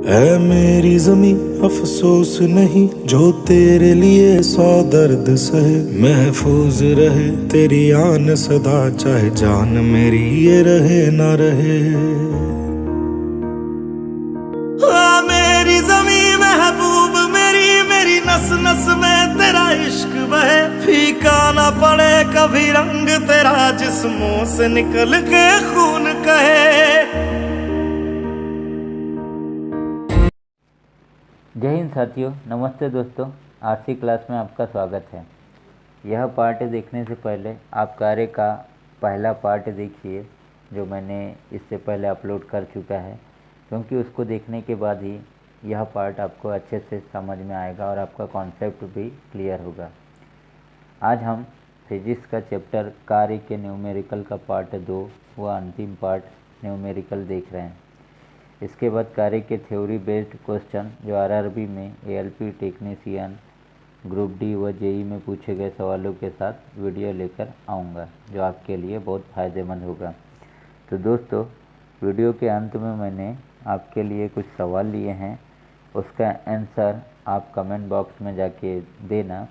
है मेरी जमी अफसोस नहीं जो तेरे लिए 100 दर्द सहे। महफूज रहे तेरी आन सदा, चाहे जान मेरी ये रहे ना रहे। मेरी जमी महबूब मेरी, मेरी नस नस में तेरा इश्क बहे। फीका ना पड़े कभी रंग तेरा, जिस्मों से निकल के खून कहे। जय हिंद साथियों, नमस्ते दोस्तों। आरसी क्लास में आपका स्वागत है। यह पार्ट देखने से पहले आप कार्य का पहला पार्ट देखिए, जो मैंने इससे पहले अपलोड कर चुका है, क्योंकि उसको देखने के बाद ही यह पार्ट आपको अच्छे से समझ में आएगा और आपका कॉन्सेप्ट भी क्लियर होगा। आज हम फिजिक्स का चैप्टर कार्य के न्यूमेरिकल का पार्ट 2 व अंतिम पार्ट न्यूमेरिकल देख रहे हैं। इसके बाद कार्य के थ्योरी बेस्ड क्वेश्चन जो आरआरबी में एएलपी टेक्नीशियन ग्रुप डी व जेई में पूछे गए सवालों के साथ वीडियो लेकर आऊँगा, जो आपके लिए बहुत फ़ायदेमंद होगा। तो दोस्तों, वीडियो के अंत में मैंने आपके लिए कुछ सवाल लिए हैं, उसका आंसर आप कमेंट बॉक्स में जाके देना।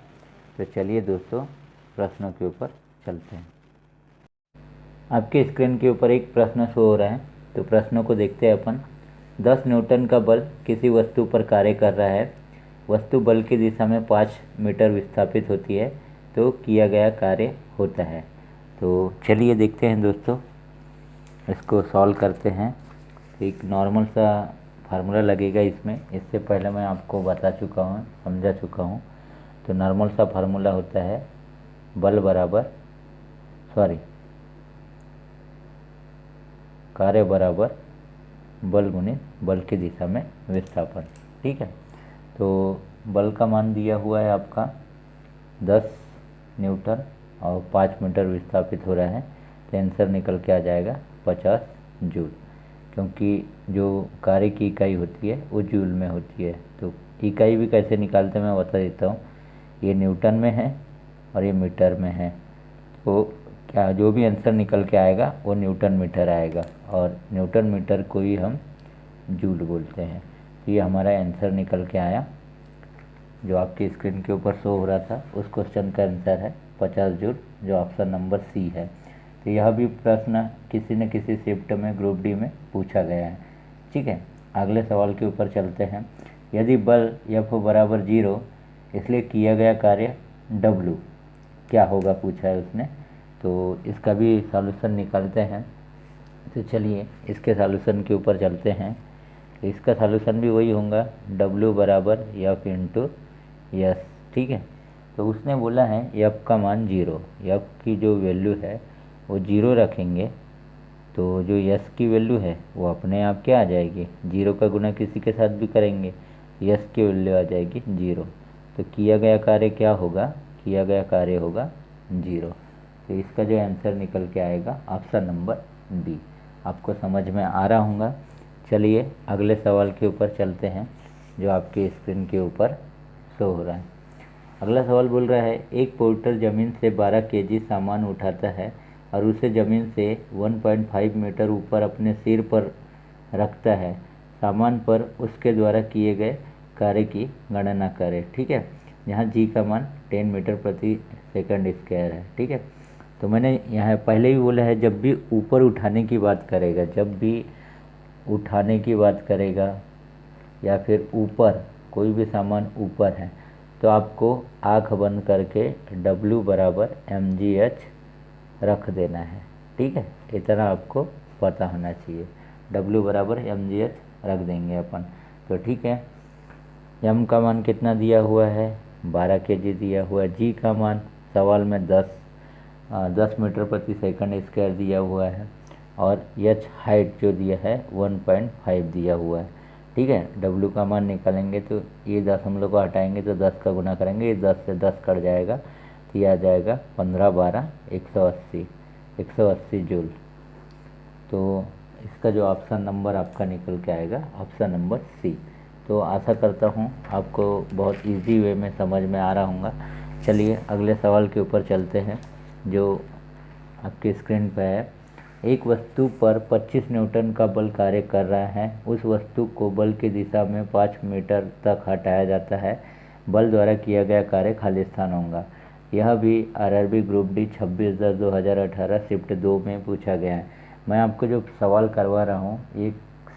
तो चलिए दोस्तों, प्रश्नों के ऊपर चलते हैं। आपके स्क्रीन के ऊपर एक प्रश्न शो हो रहा है, तो प्रश्नों को देखते हैं अपन। 10 न्यूटन का बल किसी वस्तु पर कार्य कर रहा है। वस्तु बल की दिशा में 5 मीटर विस्थापित होती है, तो किया गया कार्य होता है। तो चलिए देखते हैं दोस्तों, इसको सॉल्व करते हैं। एक नॉर्मल सा फार्मूला लगेगा इसमें, इससे पहले मैं आपको बता चुका हूँ, समझा चुका हूँ। तो नॉर्मल सा फार्मूला होता है बल बराबर कार्य बराबर बल गुणित बल की दिशा में विस्थापन। ठीक है, तो बल का मान दिया हुआ है आपका 10 न्यूटन और 5 मीटर विस्थापित हो रहा है, तो आंसर निकल के आ जाएगा 50 जूल, क्योंकि जो कार्य की इकाई होती है वो जूल में होती है। तो इकाई भी कैसे निकालते हैं मैं बता देता हूँ। ये न्यूटन में है और ये मीटर में है, तो क्या जो भी आंसर निकल के आएगा वो न्यूटन मीटर आएगा, और न्यूटन मीटर को ही हम जूल बोलते हैं। तो ये हमारा आंसर निकल के आया, जो आपकी स्क्रीन के ऊपर शो हो रहा था। उस क्वेश्चन का आंसर है 50 जूल, जो ऑप्शन नंबर सी है। तो यह भी प्रश्न किसी न किसी शिफ्ट में ग्रुप डी में पूछा गया है। ठीक है, अगले सवाल के ऊपर चलते हैं। यदि बल F बराबर 0, इसलिए किया गया कार्य W क्या होगा, पूछा है उसने। तो इसका भी सॉल्यूशन निकालते हैं। तो चलिए इसके सॉल्यूशन के ऊपर चलते हैं। तो इसका सॉल्यूशन भी वही होगा, W बराबर F इंटू यस। ठीक है, तो उसने बोला है F का मान 0, F की जो वैल्यू है वो 0 रखेंगे, तो जो यस की वैल्यू है वो अपने आप क्या आ जाएगी, 0 का गुना किसी के साथ भी करेंगे, यस की वैल्यू आ जाएगी 0। तो किया गया कार्य क्या होगा, किया गया कार्य होगा 0। तो इसका जो आंसर निकल के आएगा ऑप्शन नंबर डी। आपको समझ में आ रहा होगा। चलिए अगले सवाल के ऊपर चलते हैं, जो आपके स्क्रीन के ऊपर शो हो रहा है। अगला सवाल बोल रहा है, एक पोर्टर ज़मीन से 12 केजी सामान उठाता है और उसे ज़मीन से 1.5 मीटर ऊपर अपने सिर पर रखता है। सामान पर उसके द्वारा किए गए कार्य की गणना करें। ठीक है, यहाँ जी का मान 10 मीटर प्रति सेकंड स्क्वायर है। ठीक है, तो मैंने यहाँ पहले भी बोला है, जब भी ऊपर उठाने की बात करेगा, जब भी उठाने की बात करेगा या फिर ऊपर कोई भी सामान ऊपर है, तो आपको आँख बंद करके W बराबर mgh रख देना है। ठीक है, इतना आपको पता होना चाहिए। W बराबर mgh रख देंगे अपन। तो ठीक है, m का मान कितना दिया हुआ है, 12 केजी दिया हुआ है। g का मान सवाल में 10 मीटर प्रति सेकंड स्क्वायर दिया हुआ है, और h हाइट जो दिया है 1.5 दिया हुआ है। ठीक है, W का मान निकालेंगे तो ये 10 हम लोग को हटाएंगे तो 10 का गुना करेंगे, ये 10 से 10 कट जाएगा, तो ये आ जाएगा 15 12 180 जूल। तो इसका जो ऑप्शन नंबर आपका निकल के आएगा ऑप्शन नंबर सी। तो आशा करता हूँ आपको बहुत इजी वे में समझ में आ रहा होगा। चलिए अगले सवाल के ऊपर चलते हैं, जो आपकी स्क्रीन पर है। एक वस्तु पर 25 न्यूटन का बल कार्य कर रहा है। उस वस्तु को बल की दिशा में 5 मीटर तक हटाया जाता है। बल द्वारा किया गया कार्य खाली स्थान होगा। यह भी आरआरबी ग्रुप डी 26/10/2018 शिफ्ट 2 में पूछा गया है। मैं आपको जो सवाल करवा रहा हूँ ये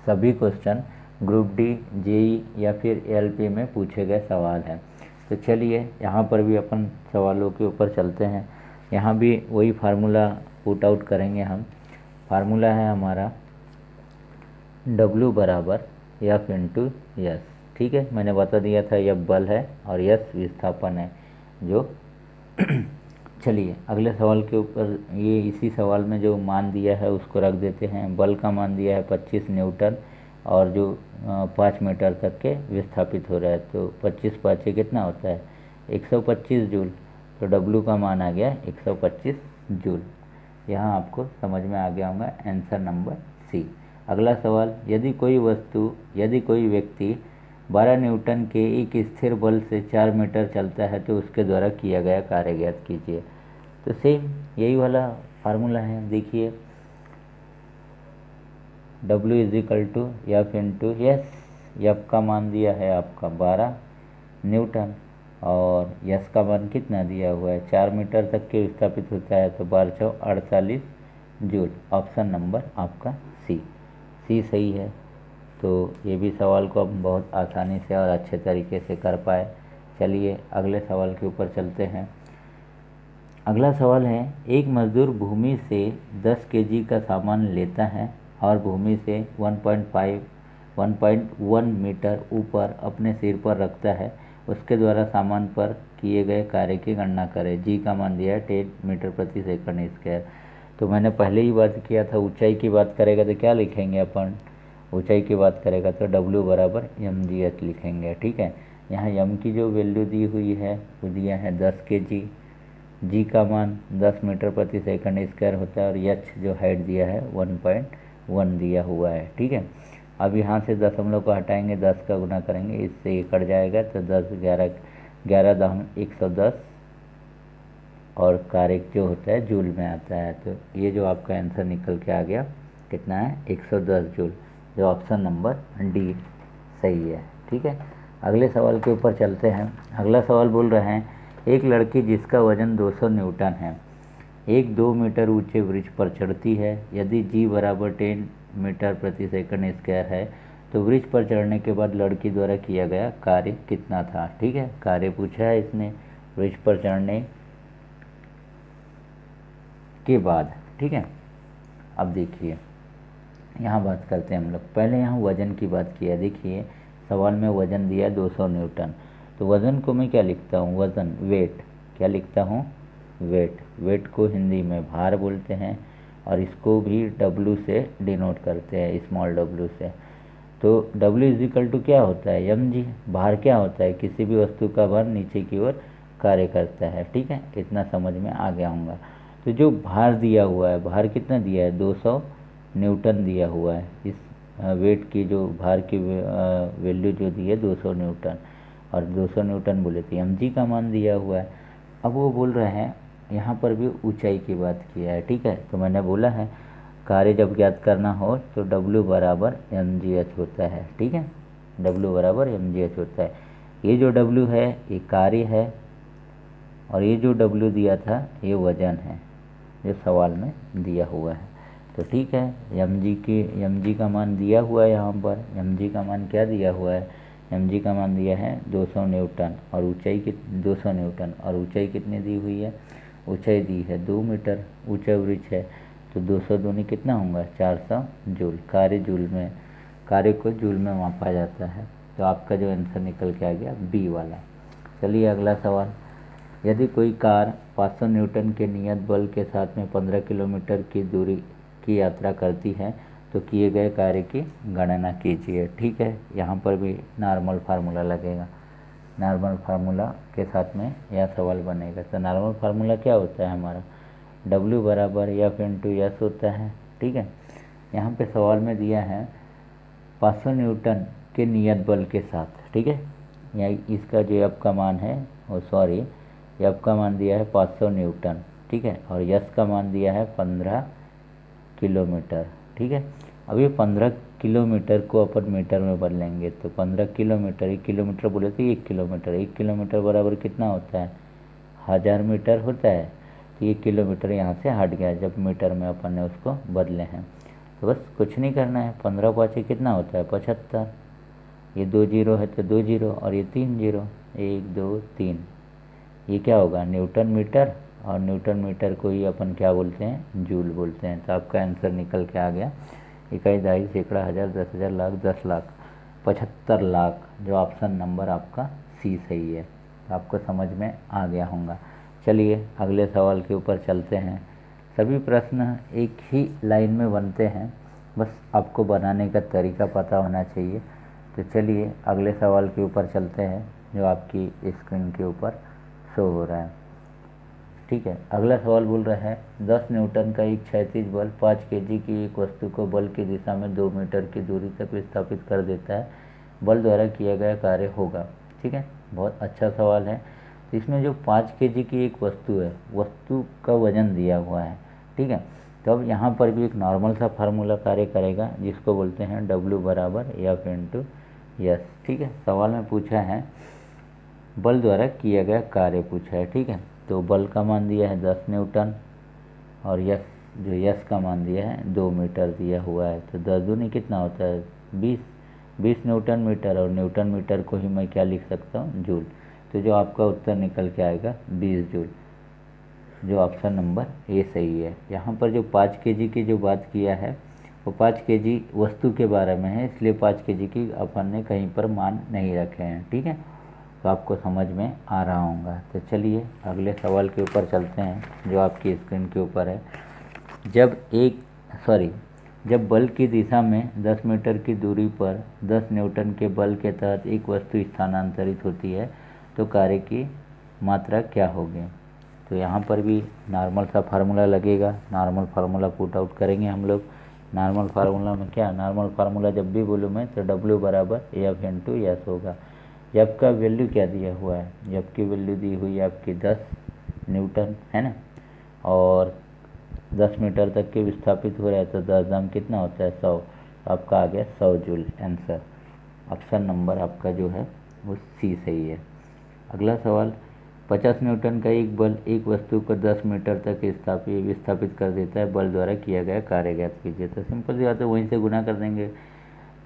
सभी क्वेश्चन ग्रुप डी, जेई या फिर एलपी में पूछे गए सवाल हैं। तो चलिए यहाँ पर भी अपन सवालों के ऊपर चलते हैं। यहाँ भी वही फार्मूला पुट आउट करेंगे हम। फार्मूला है हमारा W बराबर F इंटू यस। ठीक है, मैंने बता दिया था F बल है और यस विस्थापन है जो चलिए अगले सवाल के ऊपर, ये इसी सवाल में जो मान दिया है उसको रख देते हैं। बल का मान दिया है 25 न्यूटन और जो 5 मीटर तक के विस्थापित हो रहा है। तो 25 5 कितना होता है 125 जूल। तो W का मान आ गया 125 जूल। यहाँ आपको समझ में आ गया होगा, आंसर नंबर सी। अगला सवाल, यदि कोई व्यक्ति 12 न्यूटन के एक स्थिर बल से 4 मीटर चलता है तो उसके द्वारा किया गया कार्य ज्ञात कीजिए। तो सेम यही वाला फार्मूला है। देखिए W equal to F into s. F का मान दिया है आपका 12 न्यूटन और यस का मान कितना दिया हुआ है 4 मीटर तक के विस्थापित होता है। तो 1248 जूल। ऑप्शन नंबर आपका सी सही है। तो ये भी सवाल को हम बहुत आसानी से और अच्छे तरीके से कर पाए। चलिए अगले सवाल के ऊपर चलते हैं। अगला सवाल है, एक मजदूर भूमि से 10 केजी का सामान लेता है और भूमि से 1.1 मीटर ऊपर अपने सिर पर रखता है। उसके द्वारा सामान पर किए गए कार्य की गणना करें। जी का मान दिया है 10 मीटर प्रति सेकंड स्क्वायर। तो मैंने पहले ही बात किया था, ऊंचाई की बात करेगा तो क्या लिखेंगे अपन, ऊंचाई की बात करेगा तो W बराबर mgh लिखेंगे। ठीक है, यहाँ m की जो वैल्यू दी हुई है वो दिया है 10 kg। जी का मान 10 मीटर प्रति सेकंड स्क्वायर होता है और h जो हाइट दिया है 1.1 दिया हुआ है। ठीक है, अब यहाँ से दशमलव को हटाएंगे, 10 का गुना करेंगे, इससे ये कट जाएगा। तो 10 11 11 दाम 110 और कार्य जो होता है जूल में आता है। तो ये जो आपका आंसर निकल के आ गया कितना है 110 जूल, जो ऑप्शन नंबर डी सही है। ठीक है, अगले सवाल के ऊपर चलते हैं। अगला सवाल बोल रहे हैं, एक लड़की जिसका वजन 200 न्यूटन है एक 2 मीटर ऊंचे वृक्ष पर चढ़ती है। यदि जी बराबर 10 मीटर प्रति सेकंड स्क्वायर है तो वृक्ष पर चढ़ने के बाद लड़की द्वारा किया गया कार्य कितना था। ठीक है, कार्य पूछा है इसने वृक्ष पर चढ़ने के बाद। ठीक है, अब देखिए यहाँ बात करते हैं हम लोग। पहले यहाँ वजन की बात की है। देखिए सवाल में वजन दिया 200 न्यूटन। तो वजन को मैं क्या लिखता हूँ, वजन वेट, क्या लिखता हूँ वेट। वेट को हिंदी में भार बोलते हैं और इसको भी W से डिनोट करते हैं, स्मॉल w से। तो W इजिकल टू क्या होता है mg। भार क्या होता है, किसी भी वस्तु का भार नीचे की ओर कार्य करता है। ठीक है, इतना समझ में आ गया होगा। तो जो भार दिया हुआ है, भार कितना दिया है 200 न्यूटन दिया हुआ है। इस वेट की जो भार की वैल्यू जो दी है 200 न्यूटन और 200 न्यूटन बोले थे, mg का मान दिया हुआ है। अब वो बोल रहे हैं यहाँ पर भी ऊंचाई की बात किया है। ठीक है, तो मैंने बोला है कार्य जब ज्ञात करना हो तो W बराबर mgh होता है। ठीक है, W बराबर mgh होता है। ये जो W है ये कार्य है और ये जो W दिया था ये वजन है जो सवाल में दिया हुआ है। तो ठीक है, mg का मान दिया हुआ है। यहाँ पर mg का मान क्या दिया हुआ है, mg का मान दिया है 200 न्यूटन और ऊंचाई 200 न्यूटन और ऊंचाई कितनी दी हुई है, ऊंचाई दी है 2 मीटर ऊंचा वृक्ष है। तो 200 दूनी कितना होगा 400 जूल। कार्य को जूल में मापा जाता है। तो आपका जो आंसर निकल के आ गया बी वाला। चलिए अगला सवाल, यदि कोई कार 500 न्यूटन के नियत बल के साथ में 15 किलोमीटर की दूरी की यात्रा करती है तो किए गए कार्य की गणना कीजिए। ठीक है, यहाँ पर भी नॉर्मल फार्मूला लगेगा। नॉर्मल फार्मूला के साथ में यह सवाल बनेगा। तो नॉर्मल फार्मूला क्या होता है हमारा, W बराबर F इंटू यस होता है। ठीक है, यहाँ पे सवाल में दिया है 500 न्यूटन के नियत बल के साथ। ठीक है, या इसका जो F का मान है F का मान दिया है 500 न्यूटन। ठीक है, और यस का मान दिया है 15 किलोमीटर। ठीक है, अब ये 15 किलोमीटर को अपन मीटर में बदलेंगे तो 15 किलोमीटर, 1 किलोमीटर बोले तो 1 किलोमीटर, 1 किलोमीटर बराबर कितना होता है, 1000 मीटर होता है। तो 1 किलोमीटर यहाँ से हट गया जब मीटर में अपन ने उसको बदले हैं। तो बस कुछ नहीं करना है, 15 पाँच कितना होता है 75, ये 2 जीरो है तो 2 जीरो और ये 3 जीरो, 1 2 3, ये क्या होगा न्यूटन मीटर, और न्यूटन मीटर को ही अपन क्या बोलते हैं, जूल बोलते हैं। तो आपका आंसर निकल के आ गया इकाई, दहाई, सैकड़ा, हज़ार, 10,000, लाख, 10 लाख, 75 लाख। जो ऑप्शन नंबर आपका सी सही है। तो आपको समझ में आ गया होगा। चलिए अगले सवाल के ऊपर चलते हैं। सभी प्रश्न एक ही लाइन में बनते हैं, बस आपको बनाने का तरीका पता होना चाहिए। तो चलिए अगले सवाल के ऊपर चलते हैं जो आपकी स्क्रीन के ऊपर शो हो रहा है। ठीक है, अगला सवाल बोल रहा है 10 न्यूटन का एक क्षैतिज बल 5 केजी की एक वस्तु को बल की दिशा में 2 मीटर की दूरी तक विस्थापित कर देता है, बल द्वारा किया गया कार्य होगा। ठीक है, बहुत अच्छा सवाल है। तो इसमें जो 5 केजी की एक वस्तु है, वस्तु का वजन दिया हुआ है। ठीक है, तो अब यहाँ पर भी एक नॉर्मल सा फार्मूला कार्य करेगा जिसको बोलते हैं W बराबर F इंटू यस। ठीक है, सवाल में पूछा है बल द्वारा किया गया कार्य पूछा है। ठीक है, तो बल का मान दिया है 10 न्यूटन और यस, जो यस का मान दिया है 2 मीटर दिया हुआ है। तो 10 दूनी कितना होता है 20 न्यूटन मीटर, और न्यूटन मीटर को ही मैं क्या लिख सकता हूँ, जूल। तो जो आपका उत्तर निकल के आएगा 20 जूल, जो ऑप्शन नंबर ए सही है। यहाँ पर जो 5 केजी की जो बात किया है वो 5 केजी वस्तु के बारे में है, इसलिए 5 केजी की अपन ने कहीं पर मान नहीं रखे हैं। ठीक है, तो आपको समझ में आ रहा होगा। तो चलिए अगले सवाल के ऊपर चलते हैं जो आपकी स्क्रीन के ऊपर है। जब बल की दिशा में 10 मीटर की दूरी पर 10 न्यूटन के बल के तहत एक वस्तु स्थानांतरित होती है तो कार्य की मात्रा क्या होगी। तो यहाँ पर भी नॉर्मल सा फार्मूला लगेगा, नॉर्मल फार्मूला पुट आउट करेंगे हम लोग। नॉर्मल फार्मूला में क्या, नॉर्मल फार्मूला जब भी बोलूँ मैं तो W बराबर F इंटू यस होगा। एफ का वैल्यू क्या दिया हुआ है, एफ की वैल्यू दी हुई है आपकी 10 न्यूटन है ना, और 10 मीटर तक के विस्थापित हो रहा है तो 10 दाम कितना होता है 100। तो आपका आ गया 100 जूल आंसर। ऑप्शन नंबर आपका जो है वो सी सही है। अगला सवाल 50 न्यूटन का एक बल एक वस्तु को 10 मीटर तक विस्थापित कर देता है, बल द्वारा किया गया कार्य ज्ञात कीजिए। तो सिंपल सी बात है, वहीं से गुना कर देंगे,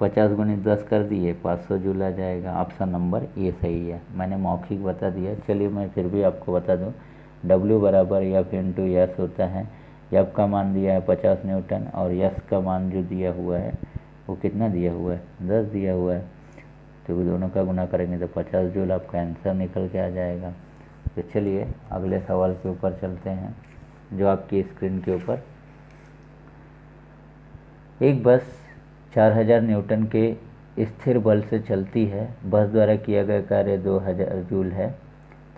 50 गुणित 10 कर दिए 500 जूल आ जाएगा। ऑप्शन नंबर ए सही है। मैंने मौखिक बता दिया, चलिए मैं फिर भी आपको बता दूं। W बराबर F इंटू यस होता है। F का मान दिया है 50 न्यूटन और यस का मान जो दिया हुआ है वो कितना दिया हुआ है 10 दिया हुआ है। तो दोनों का गुना करेंगे तो 50 जूल आपका आंसर निकल के आ जाएगा। तो चलिए अगले सवाल के ऊपर चलते हैं जो आपकी स्क्रीन के ऊपर। एक बस 4000 न्यूटन के स्थिर बल से चलती है, बस द्वारा किया गया कार्य 2000 जूल है,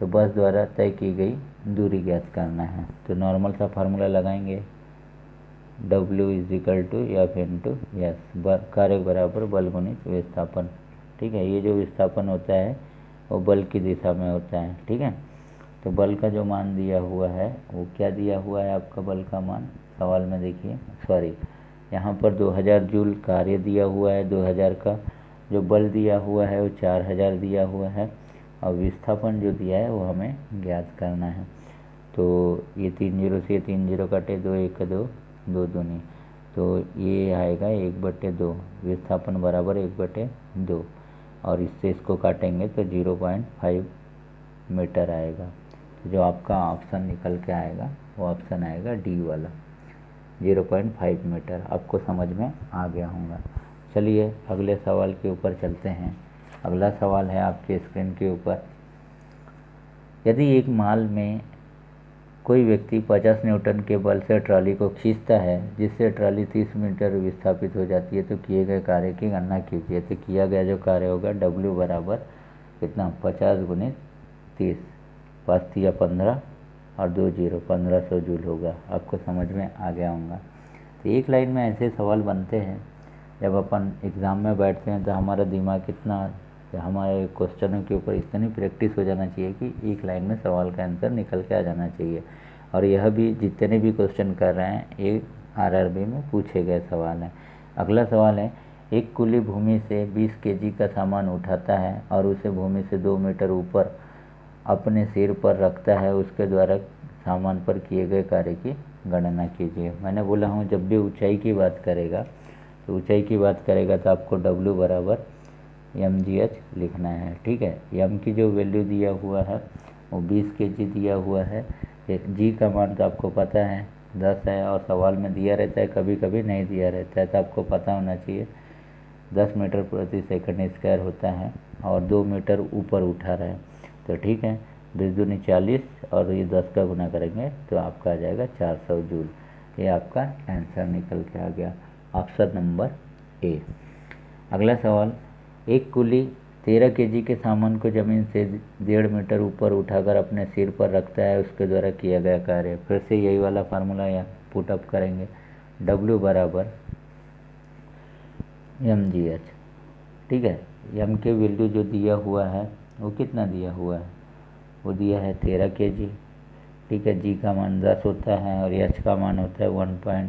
तो बस द्वारा तय की गई दूरी ज्ञात करना है। तो नॉर्मल सा फार्मूला लगाएंगे, W equal to F into s, कार्य बराबर बल गुणित विस्थापन। ठीक है, ये जो विस्थापन होता है वो बल की दिशा में होता है। ठीक है, तो बल का जो मान दिया हुआ है वो क्या दिया हुआ है आपका बल का मान, सवाल में देखिए, यहाँ पर 2000 जूल कार्य दिया हुआ है, 2000 का जो बल दिया हुआ है वो 4000 दिया हुआ है, और विस्थापन जो दिया है वो हमें ज्ञात करना है। तो ये 3 जीरो से 3 जीरो कटे, 2 1 2 2 दूनी, तो ये आएगा 1/2, विस्थापन बराबर 1/2, और इससे इसको काटेंगे तो 0.5 मीटर आएगा। तो जो आपका ऑप्शन निकल के आएगा वो ऑप्शन आएगा डी वाला, 0.5 मीटर। आपको समझ में आ गया होगा। चलिए अगले सवाल के ऊपर चलते हैं। अगला सवाल है आपके स्क्रीन के ऊपर। यदि एक माल में कोई व्यक्ति 50 न्यूटन के बल से ट्रॉली को खींचता है जिससे ट्रॉली 30 मीटर विस्थापित हो जाती है, तो किए गए कार्य की गणना कीजिए। तो किया गया जो कार्य होगा W बराबर कितना 50 गुणित 30, 5 या 15 और 2 जीरो 1500 जूल होगा। आपको समझ में आ गया होगा। तो एक लाइन में ऐसे सवाल बनते हैं, जब अपन एग्ज़ाम में बैठते हैं तो हमारा दिमाग कितना, हमारे क्वेश्चनों के ऊपर इतनी प्रैक्टिस हो जाना चाहिए कि एक लाइन में सवाल का आंसर निकल के आ जाना चाहिए। और यह भी जितने भी क्वेश्चन कर रहे हैं ये आरआरबी में पूछे गए सवाल हैं। अगला सवाल है, एक कुली भूमि से 20 केजी का सामान उठाता है और उसे भूमि से 2 मीटर ऊपर अपने सिर पर रखता है, उसके द्वारा सामान पर किए गए कार्य की गणना कीजिए। मैंने बोला हूँ जब भी ऊंचाई की बात करेगा तो ऊंचाई की बात करेगा तो आपको W बराबर mgh लिखना है। ठीक है, m की जो वैल्यू दिया हुआ है वो 20 केजी दिया हुआ है। जी का मान तो आपको पता है 10 है, और सवाल में दिया रहता है, कभी कभी नहीं दिया रहता है, तो आपको पता होना चाहिए 10 मीटर प्रति सेकंड स्क्वायर होता है और 2 मीटर ऊपर उठा रहा है। तो ठीक है, 20 दूनी 40 और ये 10 का गुना करेंगे तो आपका आ जाएगा 400 जूल। ये आपका आंसर निकल के आ गया, ऑप्शन नंबर ए। अगला सवाल, एक कुली 13 केजी के सामान को जमीन से 1.5 मीटर ऊपर उठाकर अपने सिर पर रखता है, उसके द्वारा किया गया कार्य। फिर से यही वाला फार्मूला यहाँ पुट अप करेंगे, W बराबर mgh। ठीक है, m के वैल्यू जो दिया हुआ है वो कितना दिया हुआ है, वो दिया है 13 केजी। ठीक है, जी का मान 10 होता है और h का मान होता है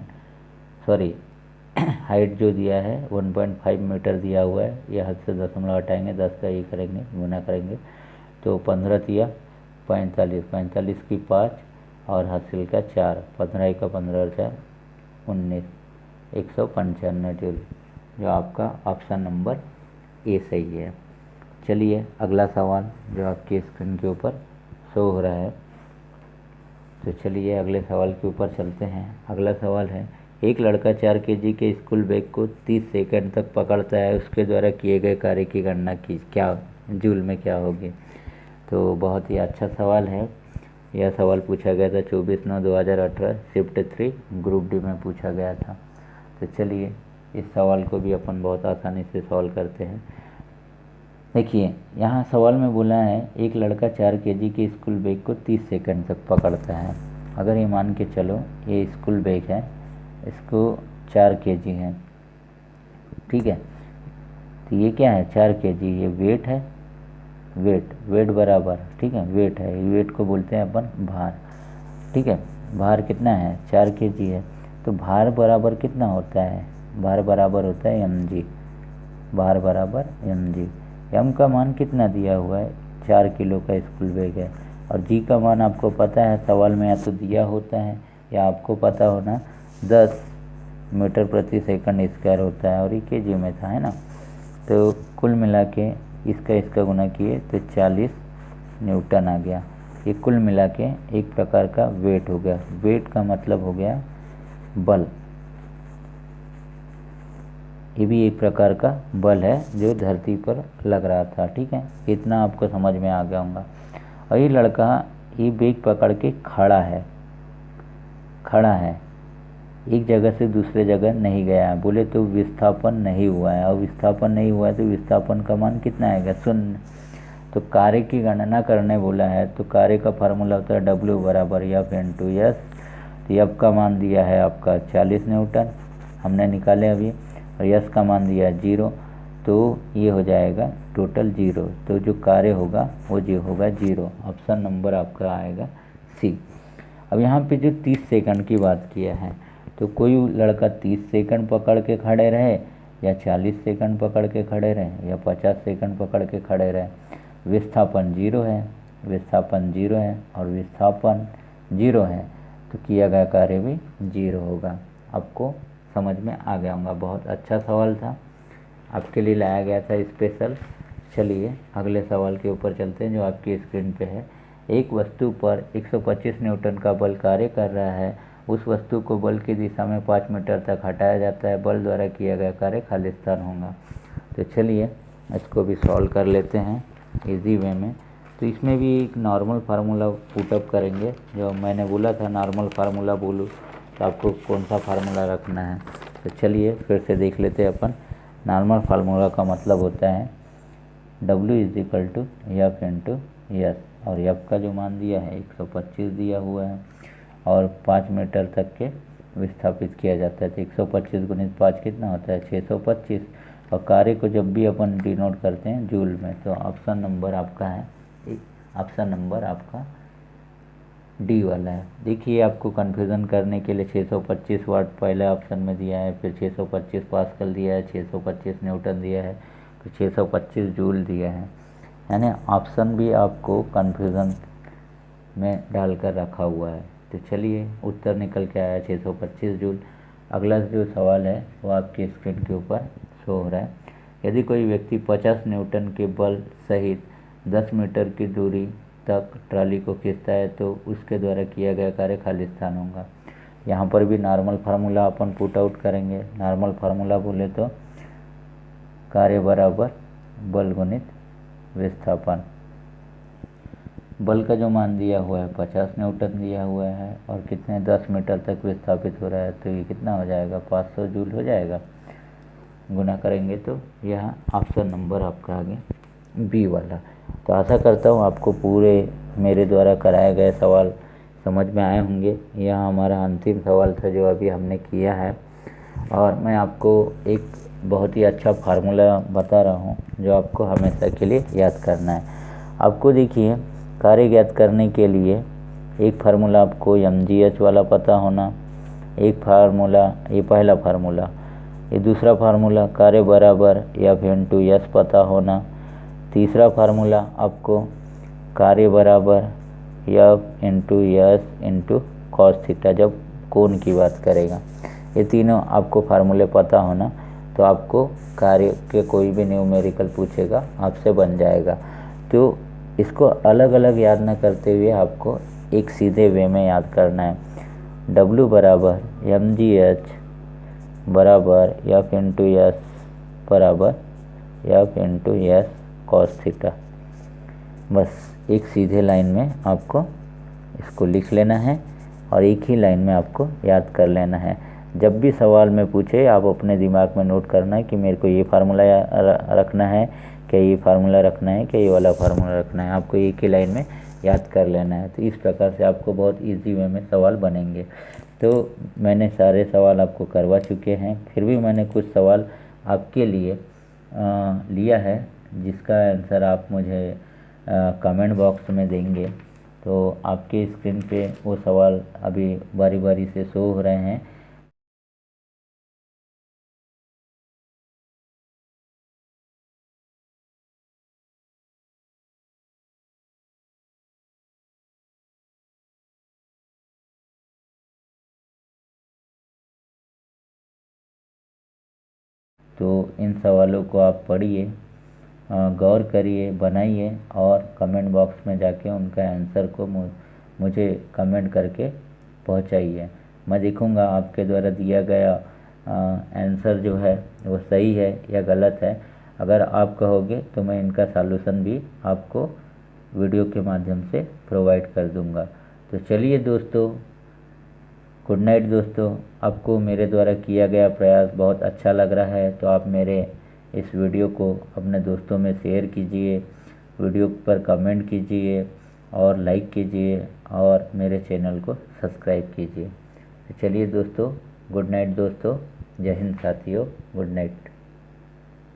हाइट जो दिया है 1.5 मीटर दिया हुआ है। यह हद से दशमलव हटाएंगे, 10 का ये करेंगे, गुना करेंगे तो 15 तिया 45, 45 की 5 और हासिल का 4, 15 का 15 और 4 19, 195 जूल, जो आपका ऑप्शन नंबर ए सही है। चलिए अगला सवाल जो आपकी स्क्रीन के ऊपर शो हो रहा है, तो चलिए अगले सवाल के ऊपर चलते हैं। अगला सवाल है, एक लड़का 4 केजी के स्कूल बैग को 30 सेकंड तक पकड़ता है, उसके द्वारा किए गए कार्य की गणना की क्या जूल में क्या होगी। तो बहुत ही अच्छा सवाल है। यह सवाल पूछा गया था 24/9/2018 शिफ्ट 3 ग्रुप डी में पूछा गया था। तो चलिए इस सवाल को भी अपन बहुत आसानी से सॉल्व करते हैं। देखिए यहाँ सवाल में बोला है एक लड़का 4 केजी के स्कूल बैग को 30 सेकंड तक पकड़ता है। अगर ये मान के चलो ये स्कूल बैग है, इसको 4 केजी है, ठीक है, तो ये क्या है 4 केजी, ये वेट है, वेट बराबर, ठीक है, वेट है, वेट को बोलते हैं अपन भार। ठीक है, भार कितना है 4 केजी है, तो भार बराबर कितना होता है, भार बराबर होता है mg, भार बराबर mg। m का मान कितना दिया हुआ है 4 किलो का स्कूल बैग है, और g का मान आपको पता है सवाल में या तो दिया होता है या आपको पता होना 10 मीटर प्रति सेकंड स्क्वायर होता है, और ये केजी में था, है ना। तो कुल मिला के इसका गुना किए तो 40 न्यूटन आ गया। ये कुल मिला के एक प्रकार का वेट हो गया। वेट का मतलब हो गया बल, ये भी एक प्रकार का बल है जो धरती पर लग रहा था। ठीक है, इतना आपको समझ में आ गया होगा। और ये लड़का ये बैग पकड़ के खड़ा है, एक जगह से दूसरे जगह नहीं गया है, बोले तो विस्थापन नहीं हुआ है, और विस्थापन नहीं हुआ है तो विस्थापन का मान कितना आएगा 0। तो कार्य की गणना करने बोला है, तो कार्य का फार्मूला होता है W बराबर F इंटू एस। तो F का मान दिया है आपका 40 न्यूटन हमने निकाले अभी, और एस का मान दिया है 0, तो ये हो जाएगा टोटल 0। तो जो कार्य होगा वो जो होगा 0। ऑप्शन नंबर आपका आएगा सी। अब यहाँ पे जो 30 सेकंड की बात किया है, तो कोई लड़का 30 सेकंड पकड़ के खड़े रहे या 40 सेकंड पकड़ के खड़े रहे या 50 सेकंड पकड़ के खड़े रहे, विस्थापन 0 है, विस्थापन 0 है और विस्थापन 0 है, तो किया गया कार्य भी 0 होगा। आपको समझ में आ गया होगा। बहुत अच्छा सवाल था, आपके लिए लाया गया था स्पेशल। चलिए अगले सवाल के ऊपर चलते हैं जो आपकी स्क्रीन पे है। एक वस्तु पर 125 न्यूटन का बल कार्य कर रहा है, उस वस्तु को बल की दिशा में 5 मीटर तक हटाया जाता है, बल द्वारा किया गया कार्य खाली स्थान होगा। तो चलिए इसको भी सॉल्व कर लेते हैं इजी वे में। तो इसमें भी एक नॉर्मल फार्मूला पुटअप करेंगे, जो मैंने बोला था नॉर्मल फार्मूला बोलूँ तो आपको कौन सा फार्मूला रखना है। तो चलिए फिर से देख लेते हैं अपन। नॉर्मल फार्मूला का मतलब होता है W = F इंटू एस, और F का जो मान दिया है 125 दिया हुआ है, और 5 मीटर तक के विस्थापित किया जाता है। तो 125 × 5 कितना होता है 625, और कार्य को जब भी अपन डिनोट करते हैं जूल में। तो ऑप्शन नंबर आपका है, ऑप्शन नंबर आपका डी वाला है। देखिए आपको कन्फ्यूज़न करने के लिए 625 वाट पहले ऑप्शन में दिया है, फिर 625 पास्कल दिया है, 625 न्यूटन दिया है, फिर 625 जूल दिया है, यानी ऑप्शन भी आपको कन्फ्यूज़न में डालकर रखा हुआ है। तो चलिए उत्तर निकल के आया 625 जूल। अगला जो सवाल है वो आपकी स्क्रीन के ऊपर शो हो रहा है। यदि कोई व्यक्ति 50 न्यूटन के बल सहित 10 मीटर की दूरी तक ट्राली को खींचता है तो उसके द्वारा किया गया कार्य खाली स्थान होगा। यहाँ पर भी नॉर्मल फार्मूला अपन पुट आउट करेंगे। नॉर्मल फार्मूला बोले तो कार्य बराबर बल गुणित विस्थापन। बल का जो मान दिया हुआ है 50 न्यूटन दिया हुआ है और कितने 10 मीटर तक विस्थापित हो रहा है, तो ये कितना हो जाएगा 500 जूल हो जाएगा। गुना करेंगे तो यह ऑप्शन नंबर आपका आ गया बी वाला। तो आशा करता हूँ आपको पूरे मेरे द्वारा कराए गए सवाल समझ में आए होंगे। यह हमारा अंतिम सवाल था जो अभी हमने किया है, और मैं आपको एक बहुत ही अच्छा फार्मूला बता रहा हूँ जो आपको हमेशा के लिए याद करना है। आपको देखिए कार्य ज्ञात करने के लिए एक फार्मूला आपको mgh वाला पता होना, एक फार्मूला ये पहला फार्मूला, ये दूसरा फार्मूला कार्य बराबर एफ इंटू एस पता होना, तीसरा फार्मूला आपको कार्य बराबर F into S into cos theta जब कोण की बात करेगा। ये तीनों आपको फार्मूले पता होना, तो आपको कार्य के कोई भी न्यूमेरिकल पूछेगा आपसे बन जाएगा। तो इसको अलग अलग याद न करते हुए आपको एक सीधे वे में याद करना है। W बराबर mgh बराबर एफ इंटू एस बराबर F into S cos theta. बस एक सीधे लाइन में आपको इसको लिख लेना है और एक ही लाइन में आपको याद कर लेना है। जब भी सवाल में पूछे आप अपने दिमाग में नोट करना है कि मेरे को ये फार्मूला रखना है, क्या ये फार्मूला रखना है, क्या ये वाला फार्मूला रखना है, आपको एक ही लाइन में याद कर लेना है। तो इस प्रकार से आपको बहुत इजी वे में सवाल बनेंगे। तो मैंने सारे सवाल आपको करवा चुके हैं, फिर भी मैंने कुछ सवाल आपके लिए लिया है जिसका आंसर आप मुझे कमेंट बॉक्स में देंगे। तो आपके स्क्रीन पे वो सवाल अभी बारी बारी से शो हो रहे हैं। तो इन सवालों को आप पढ़िए, गौर करिए, बनाइए और कमेंट बॉक्स में जाके उनका आंसर को मुझे कमेंट करके पहुंचाइए। मैं देखूंगा आपके द्वारा दिया गया आंसर जो है वो सही है या गलत है। अगर आप कहोगे तो मैं इनका सॉल्यूशन भी आपको वीडियो के माध्यम से प्रोवाइड कर दूंगा। तो चलिए दोस्तों, गुड नाइट दोस्तों। आपको मेरे द्वारा किया गया प्रयास बहुत अच्छा लग रहा है तो आप मेरे इस वीडियो को अपने दोस्तों में शेयर कीजिए, वीडियो पर कमेंट कीजिए और लाइक कीजिए और मेरे चैनल को सब्सक्राइब कीजिए। तो चलिए दोस्तों, गुड नाइट दोस्तों, जय हिंद साथियों, गुड नाइट।